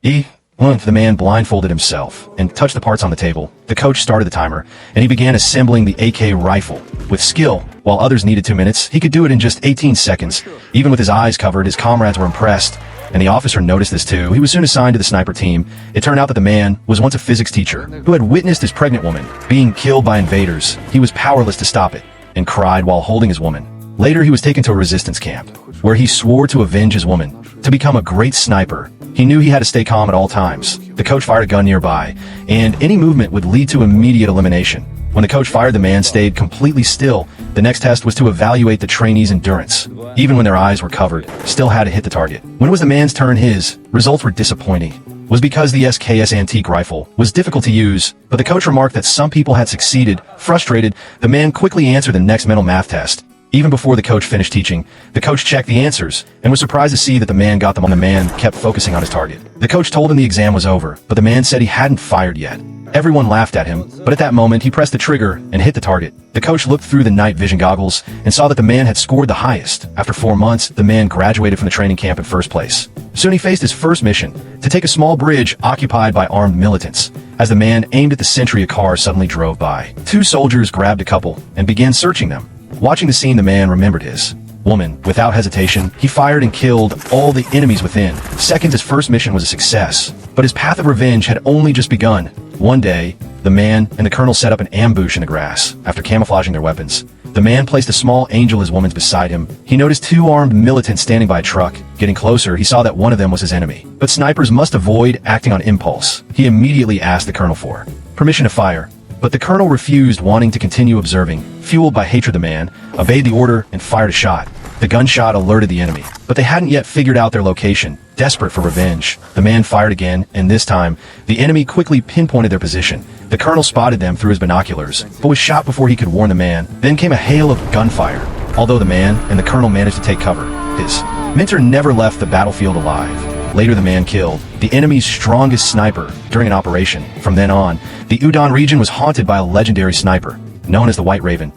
The man blindfolded himself and touched the parts on the table. The coach started the timer, and he began assembling the AK rifle. With skill, while others needed 2 minutes, he could do it in just 18 seconds. Even with his eyes covered, his comrades were impressed, and the officer noticed this too. He was soon assigned to the sniper team. It turned out that the man was once a physics teacher who had witnessed his pregnant woman being killed by invaders. He was powerless to stop it and cried while holding his woman. Later, he was taken to a resistance camp, where he swore to avenge his woman. To become a great sniper, he knew he had to stay calm at all times. The coach fired a gun nearby, and any movement would lead to immediate elimination. When the coach fired, the man stayed completely still. The next test was to evaluate the trainees' endurance. Even when their eyes were covered, still had to hit the target. When it was the man's turn, his results were disappointing. It was because the SKS antique rifle was difficult to use, but the coach remarked that some people had succeeded. Frustrated, the man quickly answered the next mental math test. Even before the coach finished teaching, the coach checked the answers and was surprised to see that the man got them. The man kept focusing on his target. The coach told him the exam was over, but the man said he hadn't fired yet. Everyone laughed at him, but at that moment he pressed the trigger and hit the target. The coach looked through the night vision goggles and saw that the man had scored the highest. After 4 months, the man graduated from the training camp in first place. Soon he faced his first mission, to take a small bridge occupied by armed militants. As the man aimed at the sentry, a car suddenly drove by. 2 soldiers grabbed a couple and began searching them. Watching the scene, the man remembered his woman. Without hesitation, he fired and killed all the enemies within. Second, his first mission was a success, but his path of revenge had only just begun. One day, the man and the colonel set up an ambush in the grass. After camouflaging their weapons, the man placed a small angel as woman's beside him. He noticed 2 armed militants standing by a truck. Getting closer, he saw that one of them was his enemy. But snipers must avoid acting on impulse. He immediately asked the colonel for permission to fire. But the colonel refused, wanting to continue observing. Fueled by hatred, the man obeyed the order and fired a shot. The gunshot alerted the enemy, but they hadn't yet figured out their location. Desperate for revenge, the man fired again, and this time, the enemy quickly pinpointed their position. The colonel spotted them through his binoculars, but was shot before he could warn the man. Then came a hail of gunfire. Although the man and the colonel managed to take cover, his mentor never left the battlefield alive. Later, the man killed the enemy's strongest sniper during an operation. From then on, the Udon region was haunted by a legendary sniper known as the White Raven.